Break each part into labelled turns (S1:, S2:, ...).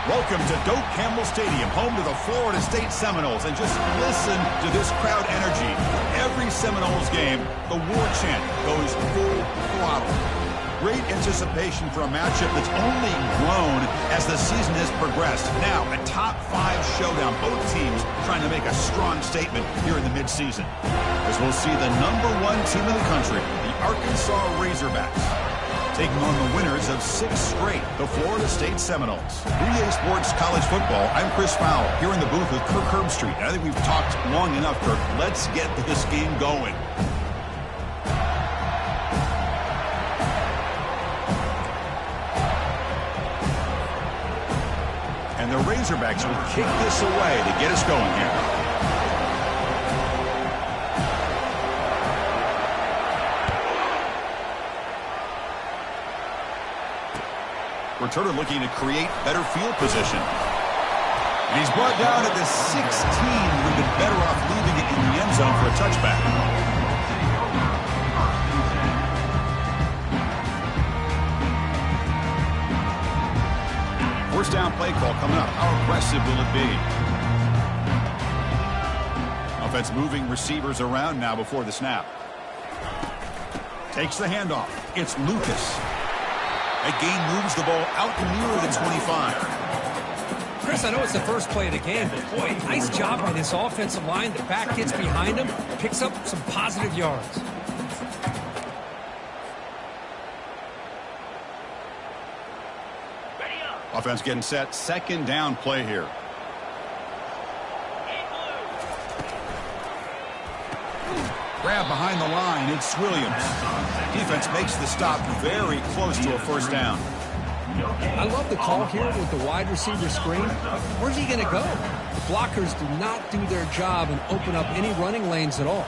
S1: Welcome to Doak Campbell Stadium, home to the Florida State Seminoles. And just listen to this crowd energy. Every Seminoles game, the war chant goes full throttle. Great anticipation for a matchup that's only grown as the season has progressed. Now, a top-5 showdown. Both teams trying to make a strong statement here in the midseason. As we'll see the #1 team in the country, the Arkansas Razorbacks, taking on the winners of 6 straight, the Florida State Seminoles. 3A Sports College Football, I'm Chris Fowler, here in the booth with Kirk Herbstreit. I think we've talked long enough, Kirk. Let's get this game going. And the Razorbacks will kick this away to get us going here. Returner looking to create better field position. And he's brought down at the 16. We've been better off leaving it in the end zone for a touchback. First down play call coming up. How aggressive will it be? Offense moving receivers around now before the snap. Takes the handoff. It's Lucas. That gain moves the ball out near the 25.
S2: Chris, I know it's the first play of the game, but boy, nice job by this offensive line. The back gets behind him, picks up some positive yards.
S1: Offense getting set. Second down play here. Grab behind the line. It's Williams. Defense makes the stop very close to a first down.
S2: I love the call here with the wide receiver screen. Where's he going to go? The blockers do not do their job and open up any running lanes at all.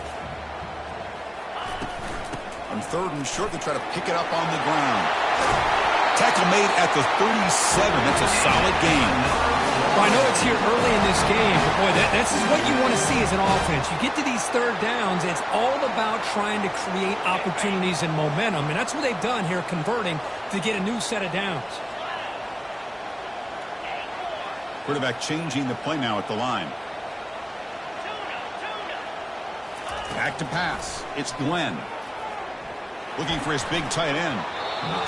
S1: On 3rd and short, they try to pick it up on the ground. Tackle made at the 37. That's a solid gain.
S2: Well, I know it's here early in this game, but boy, this is what you want to see as an offense. You get to these 3rd downs, it's all about trying to create opportunities and momentum, and that's what they've done here, converting to get a new set of downs.
S1: Quarterback changing the play now at the line. Back to pass. It's Glenn. Looking for his big tight end.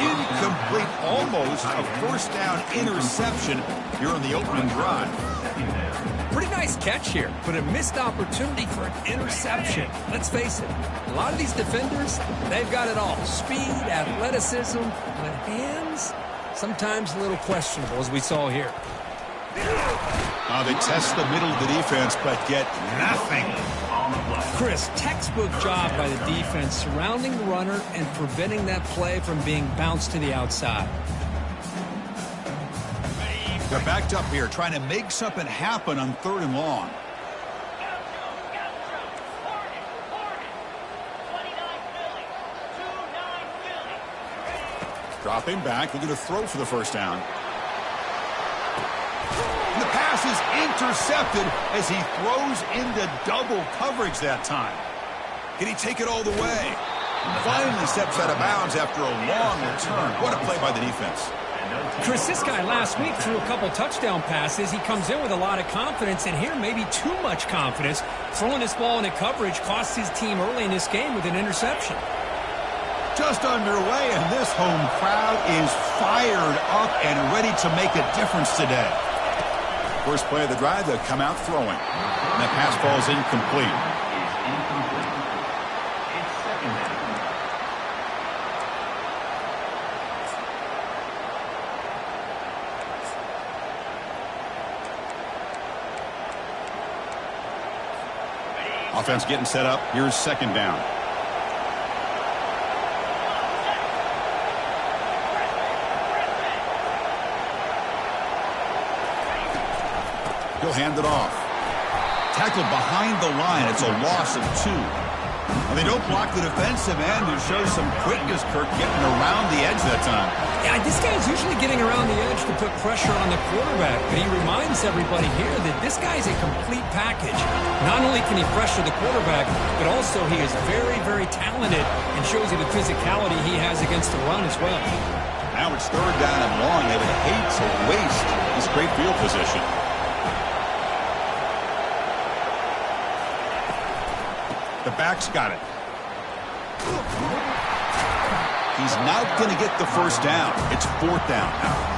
S1: Incomplete, almost a first down interception here on the opening drive.
S2: Pretty nice catch here, but a missed opportunity for an interception. Let's face it, a lot of these defenders, they've got it all. Speed, athleticism, but hands, sometimes a little questionable, as we saw here.
S1: They test the middle of the defense, but get nothing.
S2: Chris, textbook job by the defense surrounding the runner and preventing that play from being bounced to the outside.
S1: They're backed up here, trying to make something happen on 3rd and long. Dropping back, looking to throw for the first down. And the pass is intercepted as he throws into double coverage that time. Can he take it all the way? Finally steps out of bounds after a long return. What a play by the defense.
S2: Chris, this guy last week threw a couple touchdown passes. He comes in with a lot of confidence, and here maybe too much confidence. Throwing this ball into coverage cost his team early in this game with an interception.
S1: Just underway, and this home crowd is fired up and ready to make a difference today. First play of the drive, they'll come out throwing. And that pass falls incomplete. Offense getting set up. Here's second down. He'll hand it off. Tackled behind the line. It's a loss of 2. Well, they don't block the defensive end, who shows some quickness, Kirk, getting around the edge that time.
S2: Yeah, this guy's usually getting around the edge to put pressure on the quarterback, but he reminds everybody here that this guy's a complete package. Not only can he pressure the quarterback, but also he is very, very talented and shows you the physicality he has against the run as well.
S1: Now it's third down and long. They would hate to waste this great field position. The back's got it. He's not going to get the first down. It's fourth down now.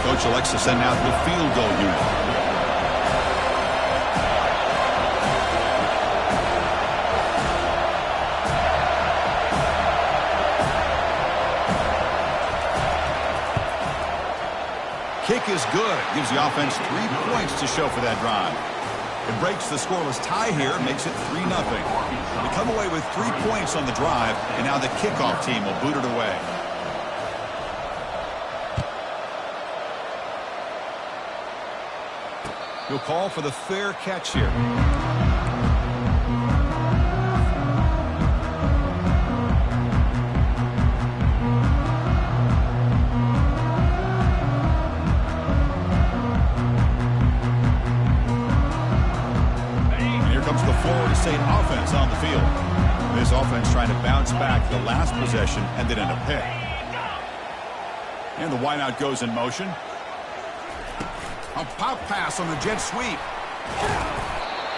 S1: Coach elects to send out the field goal unit. Kick is good. Gives the offense 3 points to show for that drive. It breaks the scoreless tie here, makes it 3-0. They come away with 3 points on the drive, and now the kickoff team will boot it away. He'll call for the fair catch here. And here comes the Florida State offense on the field. This offense trying to bounce back the last possession and then end a pick. And the wideout goes in motion. A pop pass on the jet sweep.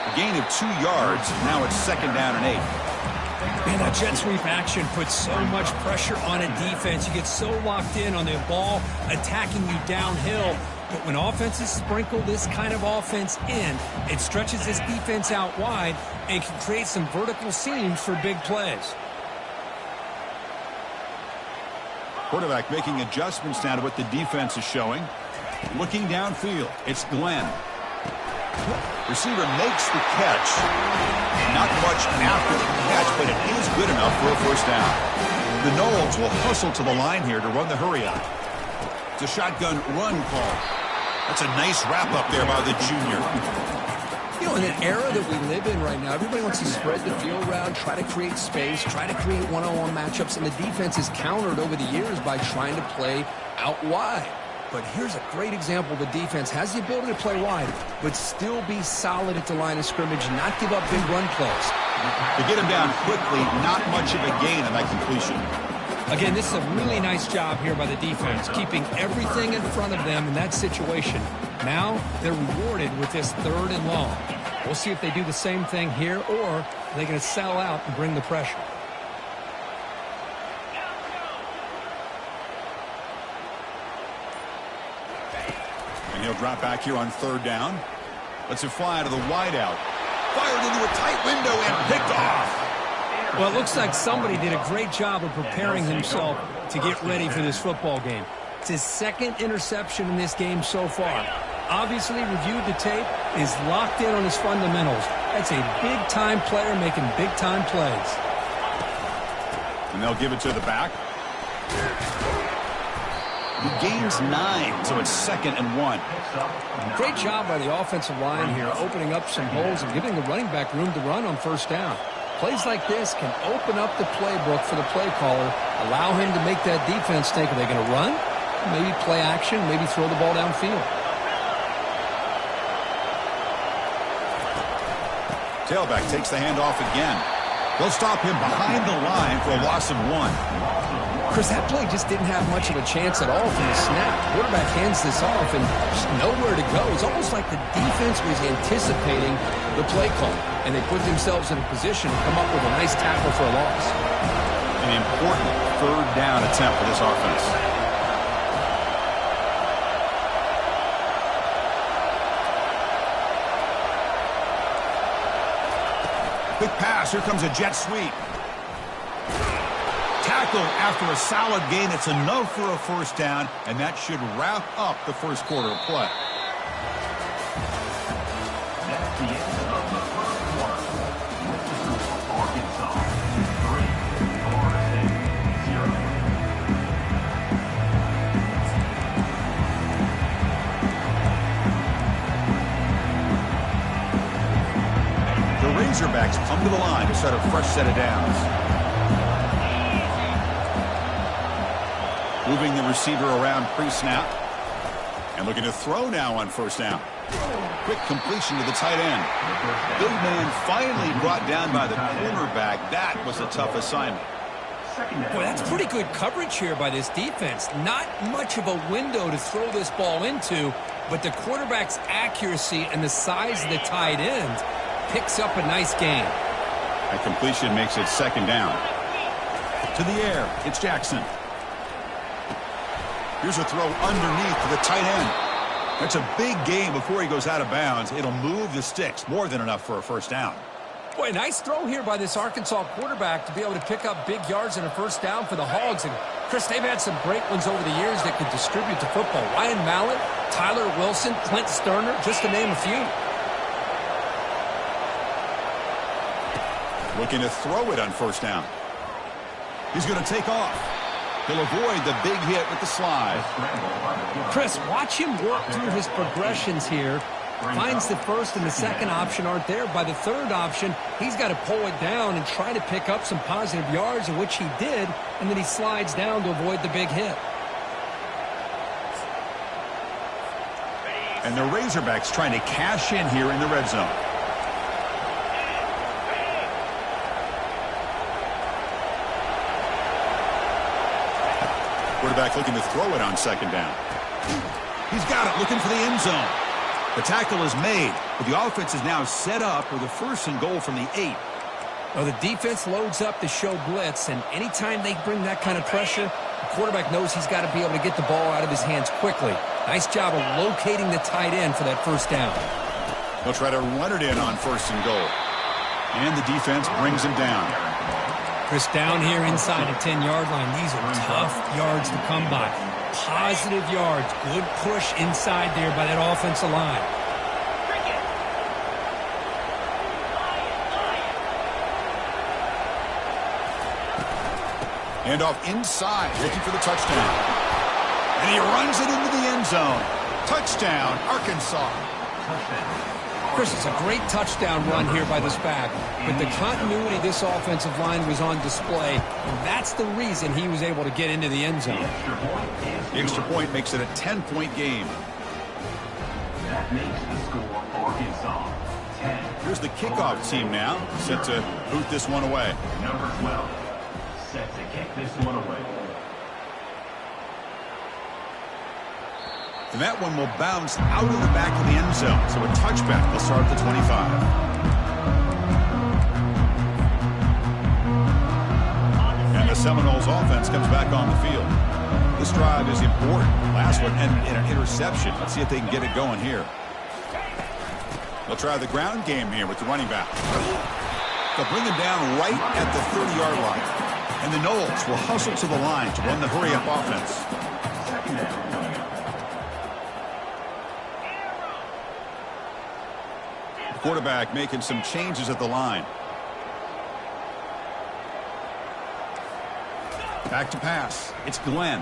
S1: A gain of 2 yards. Now it's second down and 8.
S2: Man, that jet sweep action puts so much pressure on a defense. You get so locked in on the ball attacking you downhill. But when offenses sprinkle this kind of offense in, it stretches this defense out wide and can create some vertical seams for big plays.
S1: Quarterback making adjustments now to what the defense is showing. Looking downfield, it's Glenn. Receiver makes the catch. Not much after the catch, but it is good enough for a first down. The Noles will hustle to the line here to run the hurry up. It's a shotgun run call. That's a nice wrap up there by the junior.
S2: You know, in an era that we live in right now, everybody wants to spread the field around, try to create space, try to create one-on-one matchups, and the defense is countered over the years by trying to play out wide. But here's a great example. The defense has the ability to play wide, but still be solid at the line of scrimmage, not give up big run plays.
S1: To get him down quickly, not much of a gain on that completion.
S2: Again, this is a really nice job here by the defense, keeping everything in front of them in that situation. Now they're rewarded with this third and long. We'll see if they do the same thing here, or they're going to sell out and bring the pressure.
S1: And he'll drop back here on third down. Lets it fly to the wideout. Fired into a tight window and picked off.
S2: Well, it looks like somebody did a great job of preparing himself to get ready for this football game. It's his second interception in this game so far. Obviously reviewed the tape, is locked in on his fundamentals. That's a big-time player making big-time plays.
S1: And they'll give it to the back. He gains 9, so it's second and 1.
S2: Great job by the offensive line here, opening up some holes and giving the running back room to run on first down. Plays like this can open up the playbook for the play caller, allow him to make that defense think, are they going to run? Maybe play action, maybe throw the ball downfield.
S1: Tailback takes the handoff again. They'll stop him behind the line for a loss of 1.
S2: Chris, that play just didn't have much of a chance at all from the snap. Quarterback hands this off and just nowhere to go. It's almost like the defense was anticipating the play call, and they put themselves in a position to come up with a nice tackle for a loss.
S1: An important third down attempt for this offense. Quick pass. Here comes a jet sweep. Tackle after a solid gain. It's enough for a first down, and that should wrap up the first quarter of play.
S3: That's the end of the first quarter. Arkansas 3, Florida State 0.
S1: The Razorbacks come to the line to start a fresh set of downs. Moving the receiver around pre-snap. And looking to throw now on first down. Quick completion to the tight end. Big man finally brought down by the cornerback. That was a tough assignment.
S2: Boy, that's pretty good coverage here by this defense. Not much of a window to throw this ball into, but the quarterback's accuracy and the size of the tight end picks up a nice gain.
S1: That completion makes it second down. To the air, it's Jackson. Here's a throw underneath to the tight end. That's a big gain before he goes out of bounds. It'll move the sticks, more than enough for a first down.
S2: Boy, nice throw here by this Arkansas quarterback to be able to pick up big yards and a first down for the Hogs. And, Chris, they've had some great ones over the years that could distribute the football. Ryan Mallett, Tyler Wilson, Clint Sterner, just to name a few.
S1: Looking to throw it on first down. He's going to take off. He'll avoid the big hit with the slide.
S2: Chris, watch him work through his progressions here. Finds the first and the second option aren't there. By the third option, he's got to pull it down and try to pick up some positive yards, which he did, and then he slides down to avoid the big hit.
S1: And the Razorbacks trying to cash in here in the red zone. Quarterback looking to throw it on second down. He's got it, looking for the end zone. The tackle is made, but the offense is now set up with a first and goal from the 8.
S2: Well, the defense loads up to show blitz, and anytime they bring that kind of pressure, the quarterback knows he's got to be able to get the ball out of his hands quickly. Nice job of locating the tight end for that first down.
S1: They'll try to run it in on first and goal. And the defense brings him down.
S2: Chris, down here inside the 10-yard line, these are tough yards to come by. Positive yards, good push inside there by that offensive line.
S1: And off inside, looking for the touchdown. And he runs it into the end zone. Touchdown, Arkansas.
S2: Chris, it's a great touchdown run here by this back, but the continuity of this offensive line was on display, and that's the reason he was able to get into the end zone.
S1: The extra point makes it a 10-point game.
S3: That makes the score Arkansas 10.
S1: Here's the kickoff team now, set to boot this one away.
S3: Number 12, set to kick this one away.
S1: And that one will bounce out of the back of the end zone. So a touchback will start at the 25. And the Seminoles offense comes back on the field. This drive is important. Last one ended in an interception. Let's see if they can get it going here. They'll try the ground game here with the running back. They'll bring him down right at the 30-yard line. And the Noles will hustle to the line to run the hurry-up offense. Quarterback making some changes at the line. Back to pass. It's Glenn.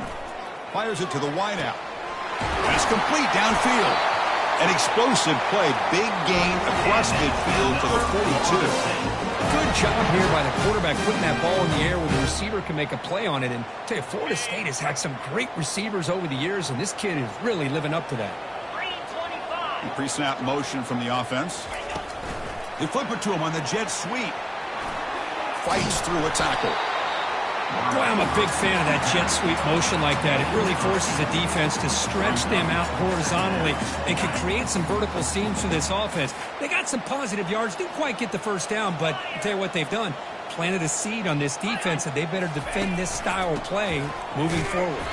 S1: Fires it to the wideout. And it's complete downfield. An explosive play. Big gain across midfield to the 42.
S2: Good job here by the quarterback putting that ball in the air where the receiver can make a play on it. And I tell you, Florida State has had some great receivers over the years, and this kid is really living up to that.
S1: Pre-snap motion from the offense. They flip it to him on the jet sweep. Fights through a tackle.
S2: Boy, I'm a big fan of that jet sweep motion like that. It really forces a defense to stretch them out horizontally and can create some vertical seams for this offense. They got some positive yards. Didn't quite get the first down, but I'll tell you what they've done. Planted a seed on this defense that they better defend this style of play moving forward.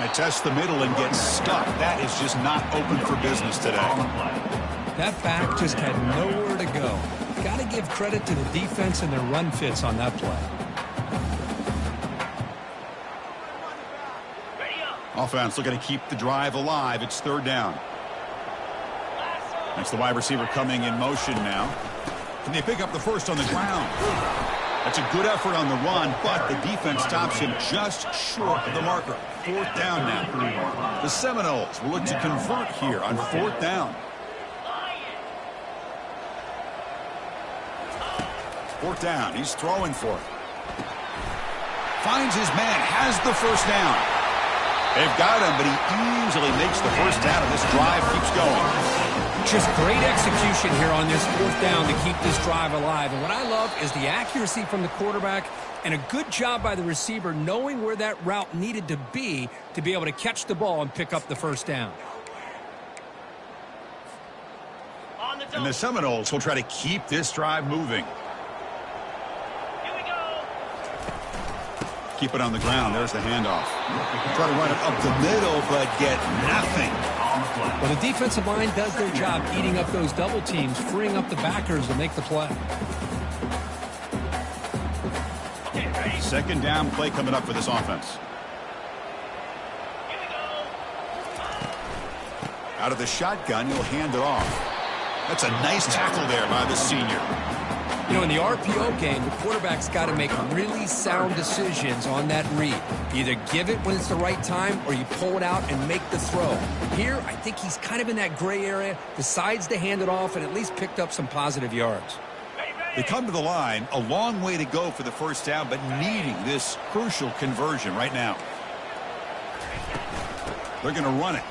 S1: They test the middle and get stuck. That is just not open for business today.
S2: That back just had nowhere to go. Got to give credit to the defense and their run fits on that play.
S1: Offense looking to keep the drive alive. It's third down. That's the wide receiver coming in motion now. Can they pick up the first on the ground? That's a good effort on the run, but the defense stops him just short of the marker. Fourth down now. The Seminoles will look to convert here on fourth down. Fourth down. He's throwing for it. Finds his man. Has the first down. They've got him, but he easily makes the first down, and this drive keeps going.
S2: Just great execution here on this fourth down to keep this drive alive. And what I love is the accuracy from the quarterback and a good job by the receiver knowing where that route needed to be able to catch the ball and pick up the first down.
S1: And the Seminoles will try to keep this drive moving. Keep it on the ground. There's the handoff. Try to run it up the middle, but get nothing.
S2: Well, the defensive line does their job eating up those double teams, freeing up the backers to make the play.
S1: Second down play coming up for this offense. Out of the shotgun, he'll hand it off. That's a nice tackle there by the senior.
S2: You know, in the RPO game, the quarterback's got to make really sound decisions on that read. Either give it when it's the right time or you pull it out and make the throw. Here, I think he's kind of in that gray area, decides to hand it off and at least picked up some positive yards.
S1: They come to the line, a long way to go for the first down, but needing this crucial conversion right now. They're going to run it.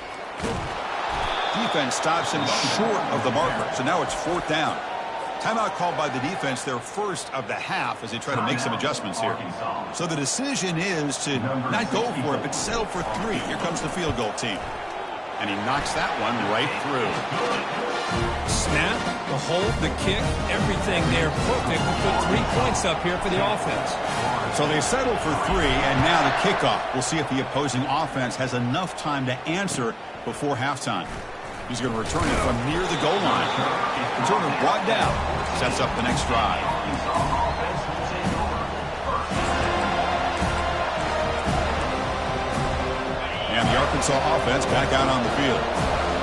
S1: Defense stops him short of the marker, so now it's fourth down. Timeout called by the defense, their first of the half, as they try to make some adjustments here. So the decision is to not go for it, but settle for 3. Here comes the field goal team. And he knocks that one right through.
S2: Snap, the hold, the kick, everything there perfect to put 3 points up here for the offense.
S1: So they settle for 3, and now the kickoff. We'll see if the opposing offense has enough time to answer before halftime. He's going to return it from near the goal line. Returner brought down. Sets up the next drive. And the Arkansas offense back out on the field.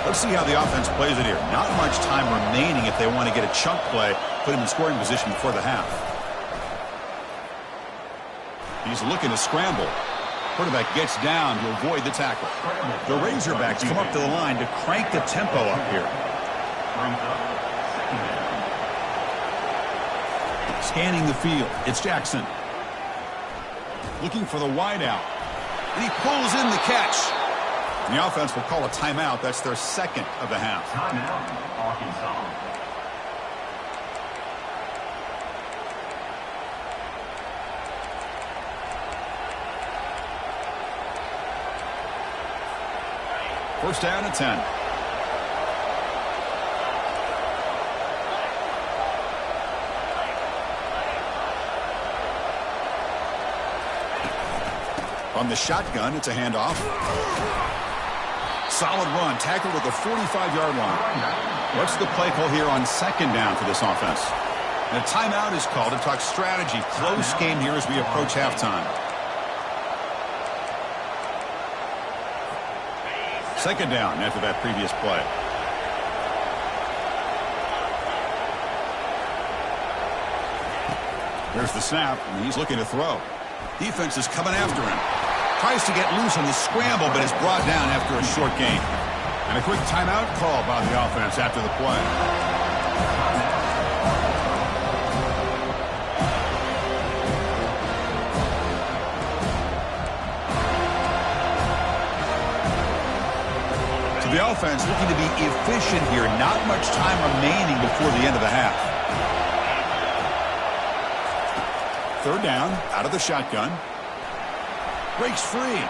S1: Let's see how the offense plays it here. Not much time remaining if they want to get a chunk play, put him in scoring position before the half. He's looking to scramble. Quarterback gets down to avoid the tackle. The Razorbacks come up to the line to crank the tempo up here. Scanning the field. It's Jackson. Looking for the wideout. And he pulls in the catch. And the offense will call a timeout. That's their second of the half.
S3: Timeout, Arkansas.
S1: First down at 10. On the shotgun, it's a handoff. Solid run, tackled at the 45-yard line. What's the play call here on second down for this offense? And a timeout is called to talk strategy. Close game here as we approach halftime. Second down after that previous play. There's the snap, and he's looking to throw. Defense is coming after him. Tries to get loose on the scramble, but is brought down after a short gain. And a quick timeout call by the offense after the play. The offense looking to be efficient here. Not much time remaining before the end of the half. Third down, out of the shotgun. Breaks free.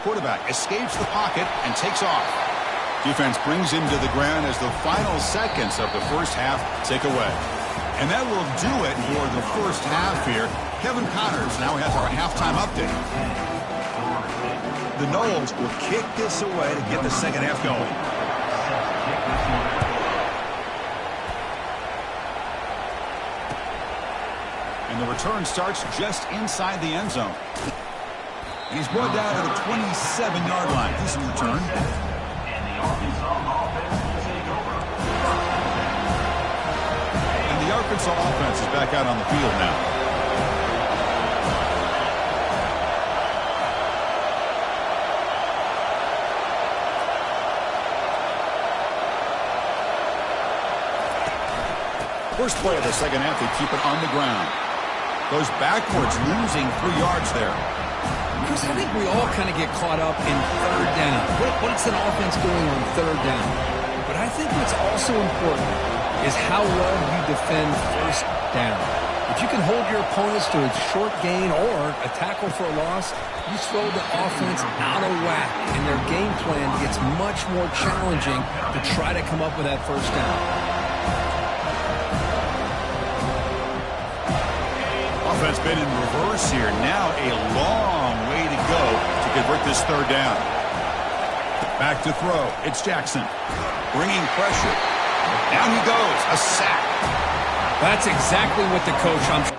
S1: Quarterback escapes the pocket and takes off. Defense brings him to the ground as the final seconds of the first half tick away. And that will do it for the first half here. Kevin Connors now has our halftime update. The Noles will kick this away to get the second half going. And the return starts just inside the end zone. And he's brought down to the 27-yard line. Decent return. And the Arkansas offense is back out on the field now. First play of the second half, they keep it on the ground. Goes backwards, losing 3 yards there.
S2: Chris, I think we all kind of get caught up in third down. What's an offense doing on third down? But I think what's also important is how well you defend first down. If you can hold your opponents to a short gain or a tackle for a loss, you throw the offense out of whack, and their game plan gets much more challenging to try to come up with that first down.
S1: Offense been in reverse here. Now a long way to go to convert this third down. Back to throw. It's Jackson. Bringing pressure. Down he goes. A sack.
S2: That's exactly what the coach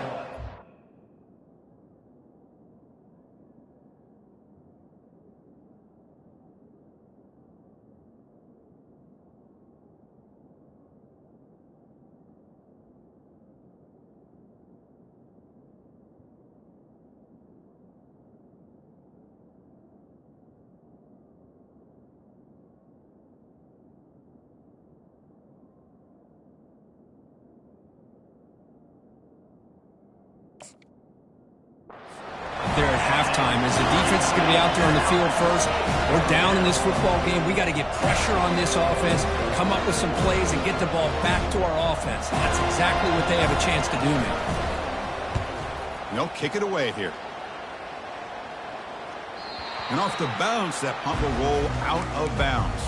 S2: there at halftime is the defense is going to be out there on the field first. We're down in this football game. We got to get pressure on this offense, come up with some plays, and get the ball back to our offense. That's exactly what they have a chance to do now.
S1: No, kick it away here. And off the bounce, that punt will roll out of bounds.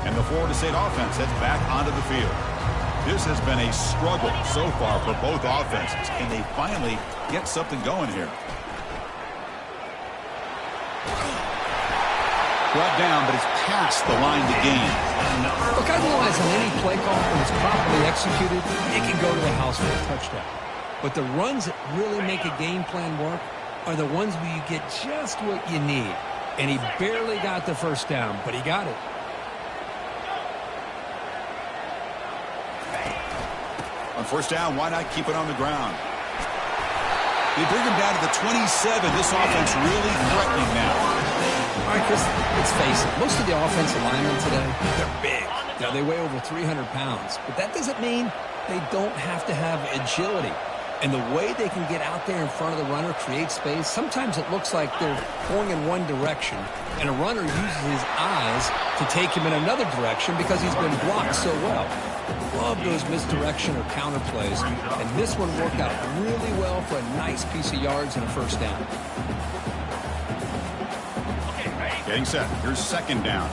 S1: And the Florida State offense heads back onto the field. This has been a struggle so far for both offenses. Can they finally get something going here? Brought down, but it's past the line to gain.
S2: Look, I realize on any play call, when it's properly executed, it can go to the house for a touchdown. But the runs that really make a game plan work are the ones where you get just what you need. And he barely got the first down, but he got it.
S1: On first down, why not keep it on the ground? They bring him down to the 27. This offense really threatening now.
S2: All right, Chris, let's face it. Most of the offensive linemen today, they're big. Now, they weigh over 300 pounds. But that doesn't mean they don't have to have agility. And the way they can get out there in front of the runner, create space, sometimes it looks like they're going in one direction, and a runner uses his eyes to take him in another direction because he's been blocked so well. Love those misdirection or counter plays, and this one worked out really well for a nice piece of yards and a first down.
S1: Getting set. Here's second down.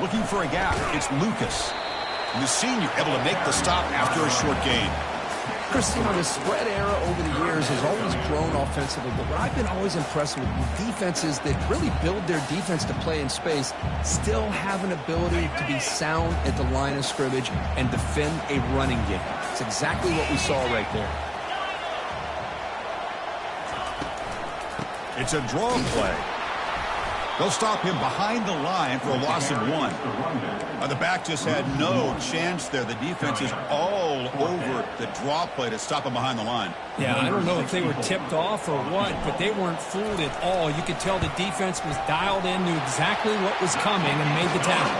S1: Looking for a gap. It's Lucas. The senior able to make the stop after a short gain.
S2: Chris, the spread era over the years has always grown offensively, but what I've been always impressed with defenses that really build their defense to play in space still have an ability to be sound at the line of scrimmage and defend a running game. It's exactly what we saw right there.
S1: It's a draw play. They'll stop him behind the line for a loss of 1. The back just had no chance there. The defense is all over the draw play to stop him behind the line.
S2: Yeah, I don't know if they were tipped off or what, but they weren't fooled at all. You could tell the defense was dialed in, knew exactly what was coming, and made the tackle.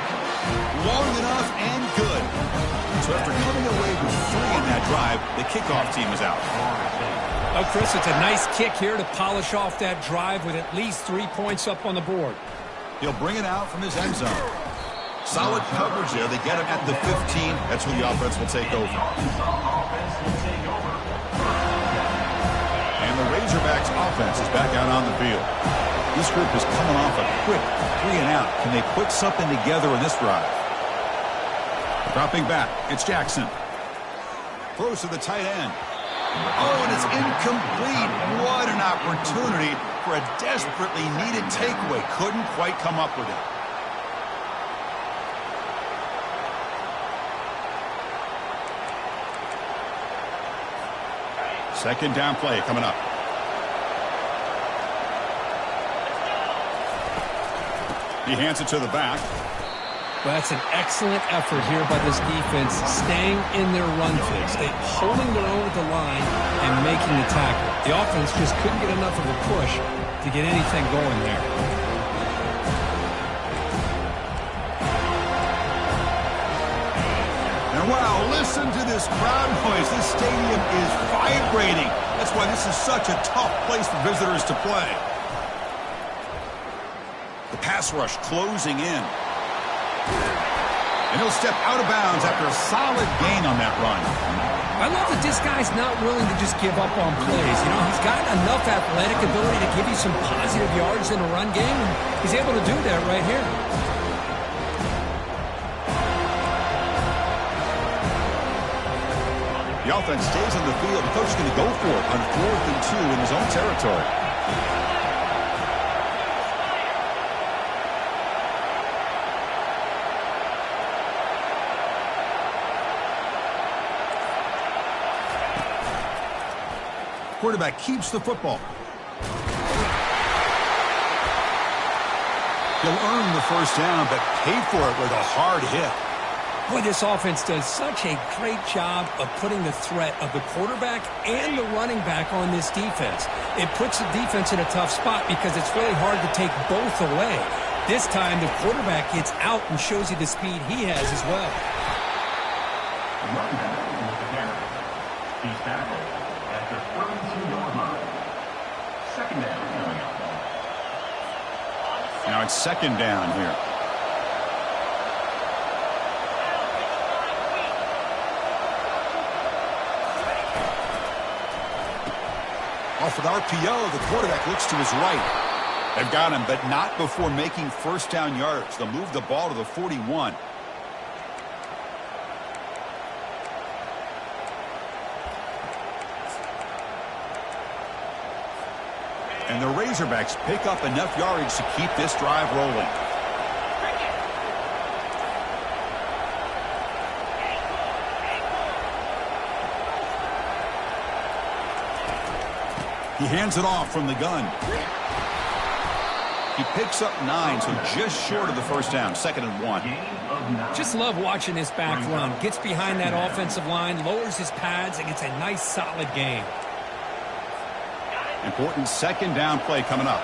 S1: Long enough and good. So after coming away with 3 in that drive, the kickoff team is out.
S2: Oh, Chris, it's a nice kick here to polish off that drive with at least 3 points up on the board.
S1: He'll bring it out from his end zone. Solid coverage there. They get him at the 15. That's when the offense will take over. And the Razorbacks offense is back out on the field. This group is coming off a quick 3 and out. Can they put something together in this drive? Dropping back, it's Jackson. Throws to the tight end. Oh, and it's incomplete. What an opportunity for a desperately needed takeaway. Couldn't quite come up with it. Second down play coming up. He hands it to the back.
S2: Well, that's an excellent effort here by this defense, staying in their run fix, holding their own at the line and making the tackle. The offense just couldn't get enough of a push to get anything going there.
S1: And wow, listen to this crowd noise. This stadium is vibrating. That's why this is such a tough place for visitors to play. The pass rush closing in. And he'll step out of bounds after a solid gain on that run.
S2: I love that this guy's not willing to just give up on plays. You know, he's got enough athletic ability to give you some positive yards in a run game, and he's able to do that right here.
S1: The offense stays on the field. The coach is going to go for it on 4th and 2 in his own territory. Quarterback keeps the football. He'll earn the first down, but pay for it with a hard hit.
S2: Boy, this offense does such a great job of putting the threat of the quarterback and the running back on this defense. It puts the defense in a tough spot because it's really hard to take both away. This time, the quarterback gets out and shows you the speed he has as well.
S3: He's tackled at the 32-yard line. Second down coming up.
S1: Now it's second down here. Off with RPO, the quarterback looks to his right. They've got him, but not before making first down yards. They'll move the ball to the 41. And the Razorbacks pick up enough yardage to keep this drive rolling. He hands it off from the gun. He picks up 9, so just short of the first down, 2nd and 1.
S2: Just love watching this back run. Gets behind that offensive line, lowers his pads, and gets a nice solid gain.
S1: Important second down play coming up.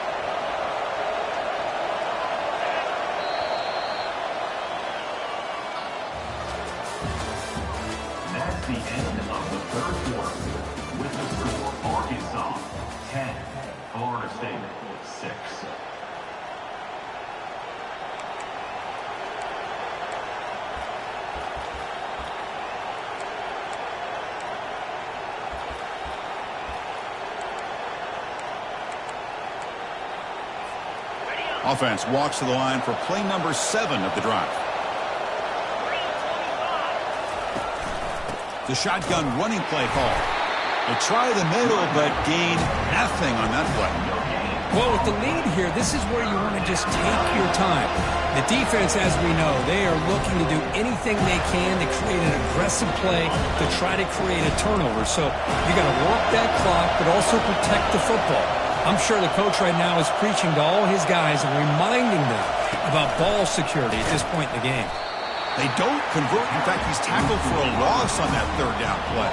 S3: That's the end of the third quarter. With the score, Arkansas 10, Florida State 6.
S1: Offense walks to the line for play number 7 of the drive. The shotgun running play call. They try the middle, but gain nothing on that play.
S2: Well, with the lead here, this is where you want to just take your time. The defense, as we know, they are looking to do anything they can to create an aggressive play to try to create a turnover. So you got to work that clock, but also protect the football. I'm sure the coach right now is preaching to all his guys and reminding them about ball security at this point in the game.
S1: They don't convert. In fact, he's tackled for a loss on that third down play.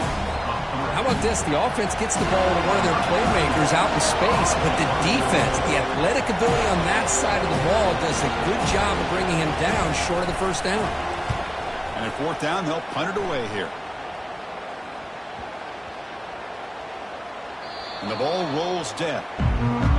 S2: How about this? The offense gets the ball to one of their playmakers out in space, but the defense, the athletic ability on that side of the ball does a good job of bringing him down short of the first down.
S1: And at fourth down, they'll punt it away here. And the ball rolls dead.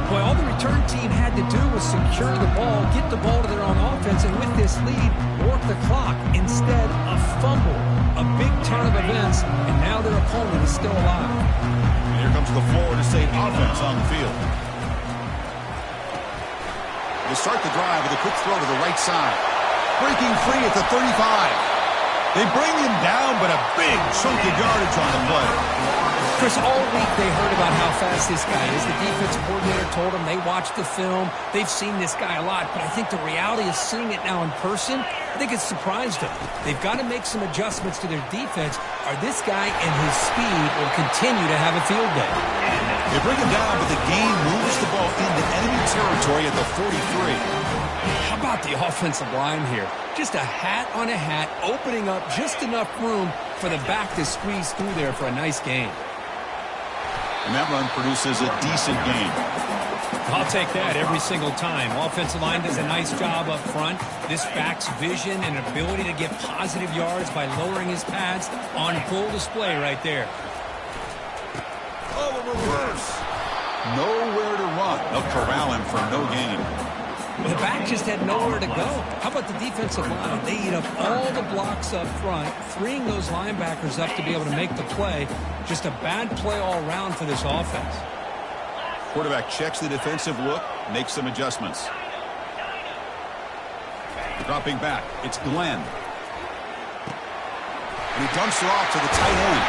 S2: Boy, all the return team had to do was secure the ball, get the ball to their own offense, and with this lead, work the clock. Instead, a fumble, a big turn of events, and now their opponent is still alive.
S1: And here comes the Florida State offense on the field. They start the drive with a quick throw to the right side. Breaking free at the 35. They bring him down, but a big chunk of yardage on the play.
S2: Chris, all week they heard about how fast this guy is. The defensive coordinator told them they watched the film. They've seen this guy a lot, but I think the reality of seeing it now in person, I think it's surprised them. They've got to make some adjustments to their defense, or this guy and his speed will continue to have a field day.
S1: They bring him down, but the game moves the ball into enemy territory at the 43.
S2: How about the offensive line here? Just a hat on a hat, opening up just enough room for the back to squeeze through there for a nice gain.
S1: And that run produces a decent gain.
S2: I'll take that every single time. Offensive line does a nice job up front. This back's vision and ability to get positive yards by lowering his pads on full display right there.
S1: Oh, a reverse. Nowhere to run. They'll corral him for no gain.
S2: The back just had nowhere to go. How about the defensive line? They eat up all the blocks up front, freeing those linebackers up to be able to make the play. Just a bad play all around for this offense.
S1: Quarterback checks the defensive look, makes some adjustments. Dropping back, it's Glenn. And he dumps it off to the tight end.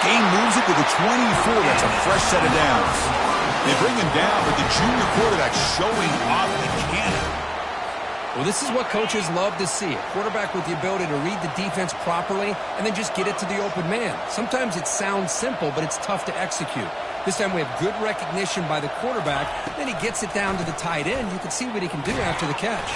S1: Gain moves it to the 24. That's a fresh set of downs. They bring him down, but the junior quarterback showing off the cannon.
S2: Well, this is what coaches love to see. A quarterback with the ability to read the defense properly and then just get it to the open man. Sometimes it sounds simple, but it's tough to execute. This time we have good recognition by the quarterback. Then he gets it down to the tight end. You can see what he can do after the catch.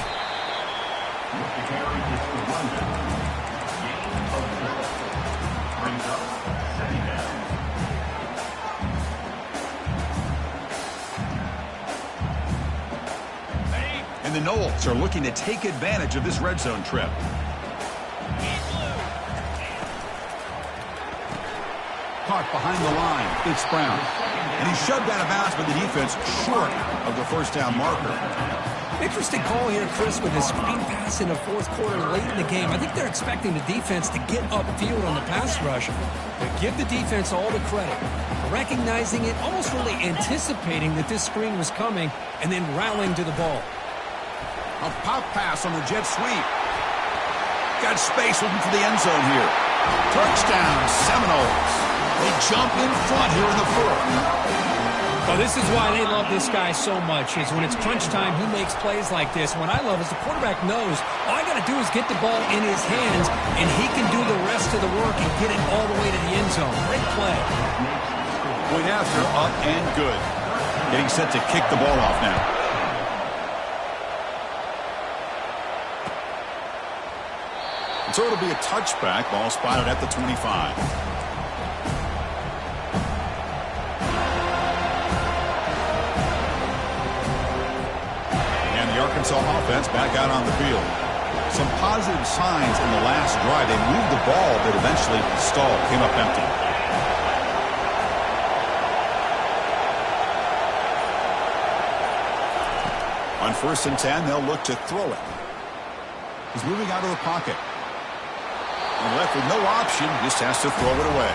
S1: And the Knowles are looking to take advantage of this red zone trip. Caught behind the line. It's Brown. And he's shoved out of bounds by the defense short of the first down marker.
S2: Interesting call here, Chris, with his screen pass in the fourth quarter late in the game. I think they're expecting the defense to get upfield on the pass rush. But give the defense all the credit. Recognizing it, almost really anticipating that this screen was coming, and then rallying to the ball.
S1: A pop pass on the jet sweep. Got space looking for the end zone here. Touchdown, Seminoles. They jump in front here in the fourth.
S2: Well, this is why they love this guy so much, is when it's crunch time, he makes plays like this. What I love is the quarterback knows all I got to do is get the ball in his hands, and he can do the rest of the work and get it all the way to the end zone. Great play.
S1: Point after, up and good. Getting set to kick the ball off now. And so it'll be a touchback. Ball spotted at the 25. Arkansas offense back out on the field. Some positive signs in the last drive. They moved the ball, but eventually stalled, came up empty. On 1st and 10, they'll look to throw it. He's moving out of the pocket. And left with no option, just has to throw it away.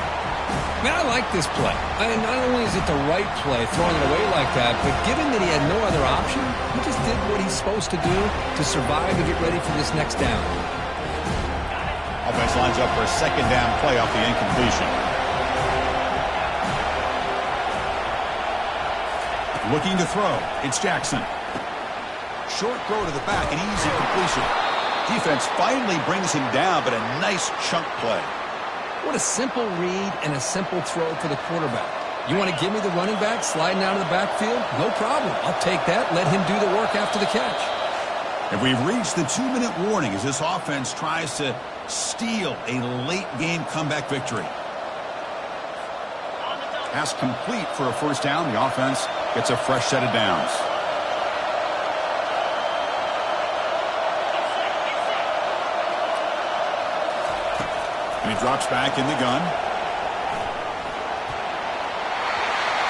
S2: Man, I like this play. And not only is it the right play, throwing it away like that, but given that he had no other option, he just did what he's supposed to do to survive and get ready for this next down.
S1: Offense lines up for a second down play off the incompletion. Looking to throw. It's Jackson. Short throw to the back, an easy completion. Defense finally brings him down, but a nice chunk play.
S2: What a simple read and a simple throw for the quarterback. You want to give me the running back sliding out of the backfield? No problem. I'll take that. Let him do the work after the catch.
S1: And we've reached the 2-minute warning as this offense tries to steal a late-game comeback victory. Pass complete for a first down. The offense gets a fresh set of downs. And he drops back in the gun.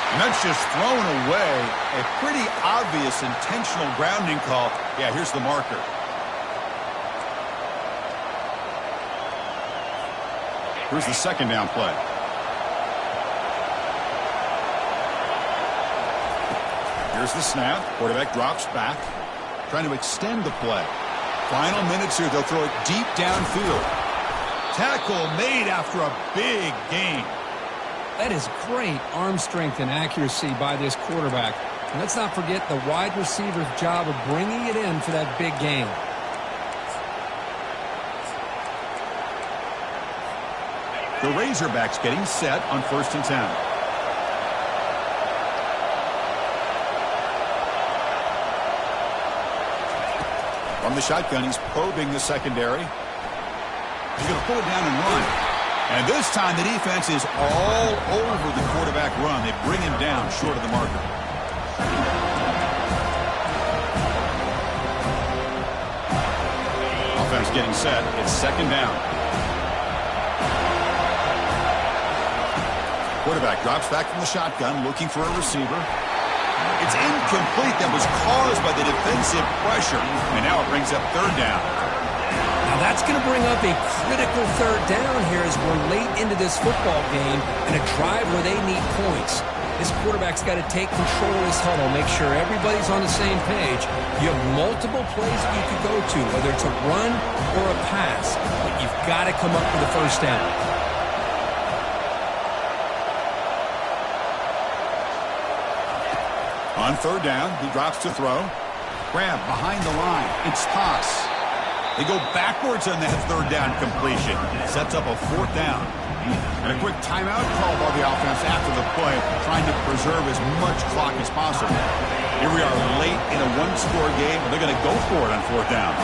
S1: And that's just thrown away. A pretty obvious intentional grounding call. Yeah, here's the marker. Here's the second down play. Here's the snap. Quarterback drops back. Trying to extend the play. Final minutes here. They'll throw it deep downfield. Tackle made after a big gain.
S2: That is great arm strength and accuracy by this quarterback. And let's not forget the wide receiver's job of bringing it in for that big game.
S1: The Razorbacks getting set on 1st and 10. From the shotgun, he's probing the secondary. He's going to pull it down and run. And this time the defense is all over the quarterback run. They bring him down short of the marker. Offense getting set. It's 2nd down. Quarterback drops back from the shotgun, looking for a receiver. It's incomplete. That was caused by the defensive pressure. And now it brings up 3rd down.
S2: Now that's going to bring up a critical 3rd down here as we're late into this football game and a drive where they need points. This quarterback's got to take control of his huddle, make sure everybody's on the same page. You have multiple plays that you could go to, whether it's a run or a pass, but you've got to come up with a 1st down.
S1: On 3rd down, he drops to throw. Grab behind the line. It's toss. They go backwards on that 3rd down completion. Sets up a 4th down. And a quick timeout call by the offense after the play, trying to preserve as much clock as possible. Here we are late in a 1-score game. They're going to go for it on 4th down.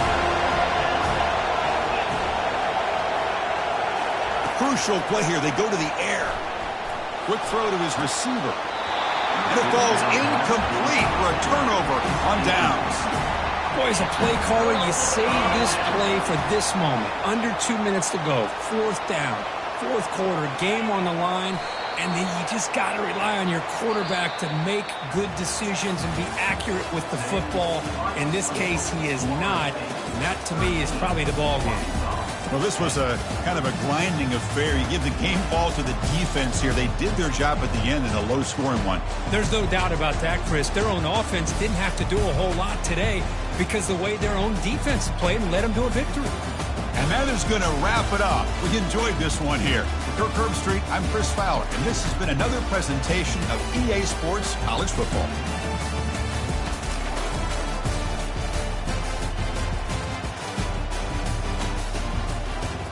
S1: A crucial play here. They go to the air. Quick throw to his receiver. And it falls incomplete for a turnover on downs.
S2: Boy, as a play caller, you save this play for this moment. Under 2 minutes to go. 4th down. 4th quarter. Game on the line. And then you just got to rely on your quarterback to make good decisions and be accurate with the football. In this case, he is not. And that, to me, is probably the ball game.
S1: Well, this was a kind of a grinding affair. You give the game ball to the defense here. They did their job at the end in a low-scoring one.
S2: There's no doubt about that, Chris. Their own offense didn't have to do a whole lot today because the way their own defense played led them to a victory.
S1: And that is going to wrap it up. We enjoyed this one here. For Kirk Herbstreit, I'm Chris Fowler, and this has been another presentation of EA Sports College Football.